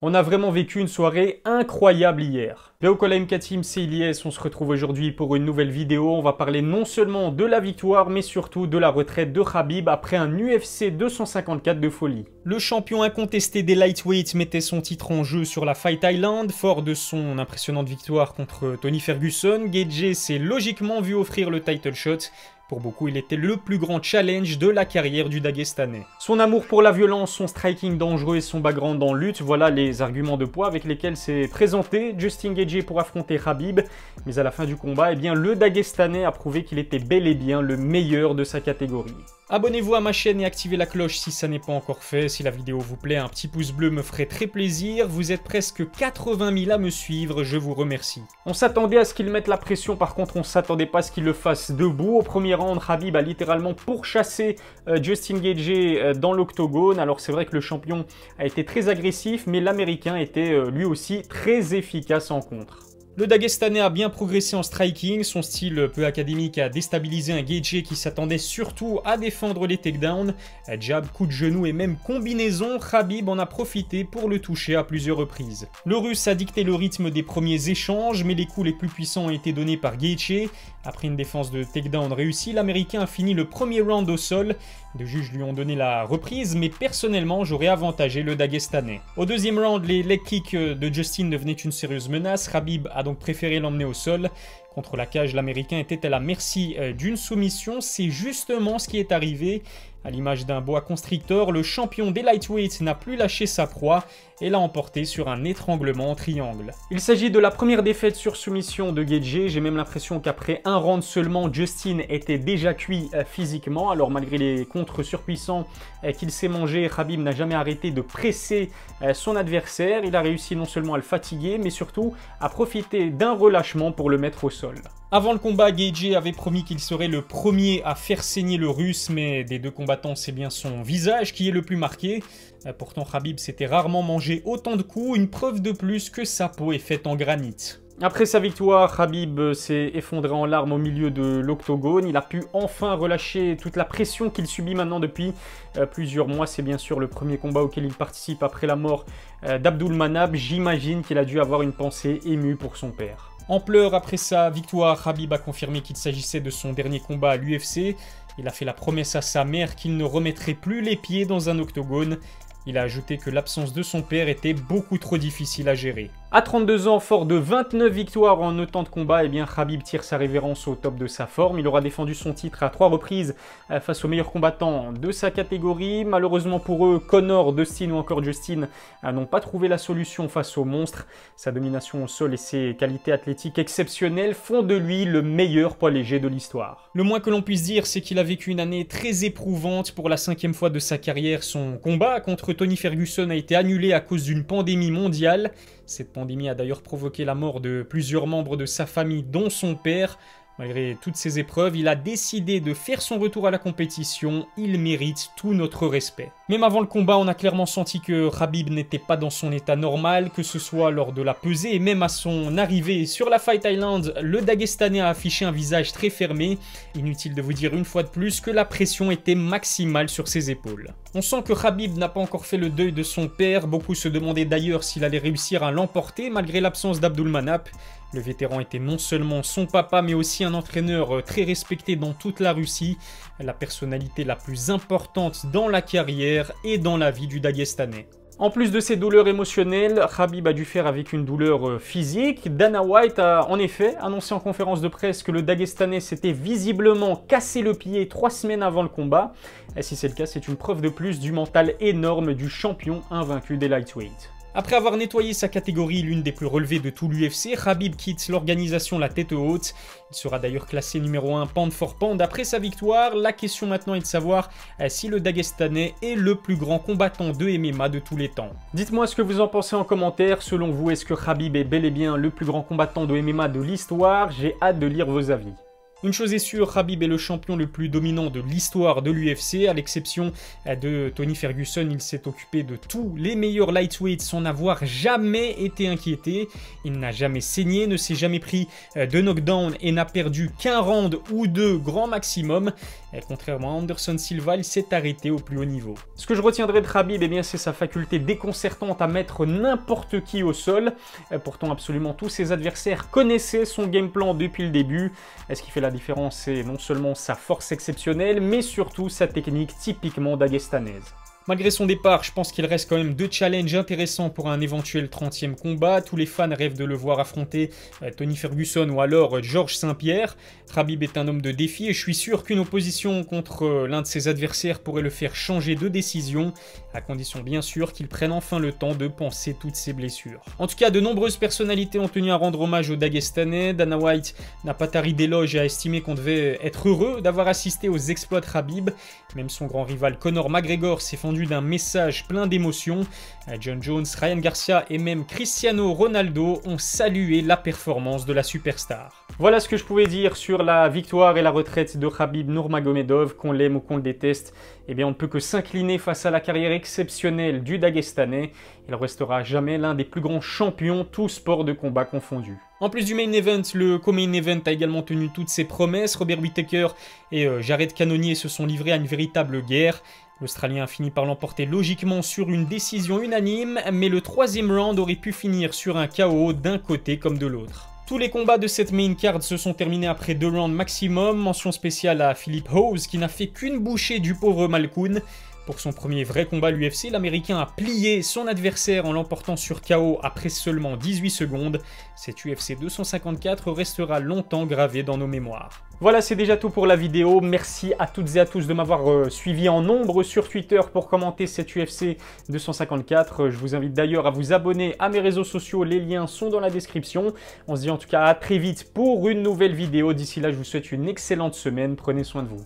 On a vraiment vécu une soirée incroyable hier. Beokola MK Team, c'est Ilyes, on se retrouve aujourd'hui pour une nouvelle vidéo. On va parler non seulement de la victoire, mais surtout de la retraite de Khabib après un UFC 254 de folie. Le champion incontesté des lightweights mettait son titre en jeu sur la Fight Island. Fort de son impressionnante victoire contre Tony Ferguson, Gaethje s'est logiquement vu offrir le title shot. Pour beaucoup, il était le plus grand challenge de la carrière du Dagestanais. Son amour pour la violence, son striking dangereux et son background en lutte, voilà les arguments de poids avec lesquels s'est présenté Justin Gaethje pour affronter Khabib. Mais à la fin du combat, le Dagestanais a prouvé qu'il était bel et bien le meilleur de sa catégorie. Abonnez-vous à ma chaîne et activez la cloche si ça n'est pas encore fait. Si la vidéo vous plaît, un petit pouce bleu me ferait très plaisir. Vous êtes presque 80 000 à me suivre, je vous remercie. On s'attendait à ce qu'il mette la pression, par contre on s'attendait pas à ce qu'il le fasse debout. Au premier round, Khabib a littéralement pourchassé Justin Gaethje dans l'octogone. Alors c'est vrai que le champion a été très agressif, mais l'américain était lui aussi très efficace en contre. Le Dagestanais a bien progressé en striking, son style peu académique a déstabilisé un Gaethje qui s'attendait surtout à défendre les takedowns. Jab, coup de genou et même combinaison, Khabib en a profité pour le toucher à plusieurs reprises. Le Russe a dicté le rythme des premiers échanges, mais les coups les plus puissants ont été donnés par Gaethje. Après une défense de takedown réussie, l'Américain a fini le premier round au sol. Les juges lui ont donné la reprise, mais personnellement, j'aurais avantagé le Dagestanais. Au deuxième round, les leg kicks de Justin devenaient une sérieuse menace. Khabib a donc préféré l'emmener au sol. Contre la cage, l'Américain était à la merci d'une soumission. C'est justement ce qui est arrivé. À l'image d'un boa constrictor, le champion des lightweights n'a plus lâché sa proie et l'a emporté sur un étranglement en triangle. Il s'agit de la première défaite sur soumission de Gaethje. J'ai même l'impression qu'après un round seulement, Justin était déjà cuit physiquement. Alors malgré les contres surpuissants qu'il s'est mangé, Khabib n'a jamais arrêté de presser son adversaire. Il a réussi non seulement à le fatiguer, mais surtout à profiter d'un relâchement pour le mettre au sol. Avant le combat, Gaethje avait promis qu'il serait le premier à faire saigner le Russe, mais des deux combattants, c'est bien son visage qui est le plus marqué. Pourtant, Khabib s'était rarement mangé autant de coups, une preuve de plus que sa peau est faite en granit. Après sa victoire, Khabib s'est effondré en larmes au milieu de l'octogone. Il a pu enfin relâcher toute la pression qu'il subit maintenant depuis plusieurs mois. C'est bien sûr le premier combat auquel il participe après la mort d'Abdulmanap. J'imagine qu'il a dû avoir une pensée émue pour son père. En pleurs après sa victoire, Khabib a confirmé qu'il s'agissait de son dernier combat à l'UFC. Il a fait la promesse à sa mère qu'il ne remettrait plus les pieds dans un octogone. Il a ajouté que l'absence de son père était beaucoup trop difficile à gérer. À 32 ans, fort de 29 victoires en autant de combats, Khabib tire sa révérence au top de sa forme. Il aura défendu son titre à 3 reprises face aux meilleurs combattants de sa catégorie. Malheureusement pour eux, Conor, Dustin ou encore Justin n'ont pas trouvé la solution face au monstre. Sa domination au sol et ses qualités athlétiques exceptionnelles font de lui le meilleur poids léger de l'histoire. Le moins que l'on puisse dire, c'est qu'il a vécu une année très éprouvante. Pour la 5e fois de sa carrière, son combat contre Tony Ferguson a été annulé à cause d'une pandémie mondiale. Cette pandémie a d'ailleurs provoqué la mort de plusieurs membres de sa famille, dont son père. Malgré toutes ces épreuves, il a décidé de faire son retour à la compétition. Il mérite tout notre respect. Même avant le combat, on a clairement senti que Khabib n'était pas dans son état normal, que ce soit lors de la pesée et même à son arrivée sur la Fight Island, le Dagestanais a affiché un visage très fermé. Inutile de vous dire une fois de plus que la pression était maximale sur ses épaules. On sent que Khabib n'a pas encore fait le deuil de son père. Beaucoup se demandaient d'ailleurs s'il allait réussir à l'emporter malgré l'absence d'Abdulmanap. Le vétéran était non seulement son papa, mais aussi un entraîneur très respecté dans toute la Russie, la personnalité la plus importante dans la carrière et dans la vie du Dagestanais. En plus de ses douleurs émotionnelles, Khabib a dû faire avec une douleur physique. Dana White a en effet annoncé en conférence de presse que le Dagestanais s'était visiblement cassé le pied 3 semaines avant le combat. Et si c'est le cas, c'est une preuve de plus du mental énorme du champion invaincu des lightweights. Après avoir nettoyé sa catégorie, l'une des plus relevées de tout l'UFC, Khabib quitte l'organisation la tête haute. Il sera d'ailleurs classé numéro 1 pound for pound après sa victoire. La question maintenant est de savoir si le Dagestanais est le plus grand combattant de MMA de tous les temps. Dites-moi ce que vous en pensez en commentaire. Selon vous, est-ce que Khabib est bel et bien le plus grand combattant de MMA de l'histoire? J'ai hâte de lire vos avis. Une chose est sûre, Khabib est le champion le plus dominant de l'histoire de l'UFC, à l'exception de Tony Ferguson. Il s'est occupé de tous les meilleurs lightweights sans n'avoir jamais été inquiété. Il n'a jamais saigné, ne s'est jamais pris de knockdown et n'a perdu qu'un round ou deux grand maximum. Et contrairement à Anderson Silva, il s'est arrêté au plus haut niveau. Ce que je retiendrai de Khabib, eh bien, c'est sa faculté déconcertante à mettre n'importe qui au sol. Pourtant, absolument tous ses adversaires connaissaient son game plan depuis le début. Ce qui fait la différence, c'est non seulement sa force exceptionnelle, mais surtout sa technique typiquement dagestanaise. Malgré son départ, je pense qu'il reste quand même deux challenges intéressants pour un éventuel 30e combat. Tous les fans rêvent de le voir affronter Tony Ferguson ou alors Georges Saint-Pierre. Khabib est un homme de défi et je suis sûr qu'une opposition contre l'un de ses adversaires pourrait le faire changer de décision, à condition bien sûr qu'il prenne enfin le temps de panser toutes ses blessures. En tout cas, de nombreuses personnalités ont tenu à rendre hommage aux Dagestanais. Dana White n'a pas tari d'éloges et a estimé qu'on devait être heureux d'avoir assisté aux exploits de Khabib. Même son grand rival Conor McGregor s'est fendu d'un message plein d'émotions. John Jones, Ryan Garcia et même Cristiano Ronaldo ont salué la performance de la superstar. Voilà ce que je pouvais dire sur la victoire et la retraite de Khabib Nurmagomedov. Qu'on l'aime ou qu'on le déteste, eh bien on ne peut que s'incliner face à la carrière exceptionnelle du Dagestanais. Il restera à jamais l'un des plus grands champions, tous sports de combat confondus. En plus du main event, le co-main event a également tenu toutes ses promesses. Robert Whittaker et Jared Cannonier se sont livrés à une véritable guerre. L'Australien a fini par l'emporter logiquement sur une décision unanime, mais le troisième round aurait pu finir sur un KO d'un côté comme de l'autre. Tous les combats de cette main card se sont terminés après 2 rounds maximum. Mention spéciale à Philip Howes qui n'a fait qu'une bouchée du pauvre Malkoun. Pour son premier vrai combat à l'UFC, l'Américain a plié son adversaire en l'emportant sur KO après seulement 18 secondes. Cet UFC 254 restera longtemps gravé dans nos mémoires. Voilà, c'est déjà tout pour la vidéo. Merci à toutes et à tous de m'avoir suivi en nombre sur Twitter pour commenter cet UFC 254. Je vous invite d'ailleurs à vous abonner à mes réseaux sociaux. Les liens sont dans la description. On se dit en tout cas à très vite pour une nouvelle vidéo. D'ici là, je vous souhaite une excellente semaine. Prenez soin de vous.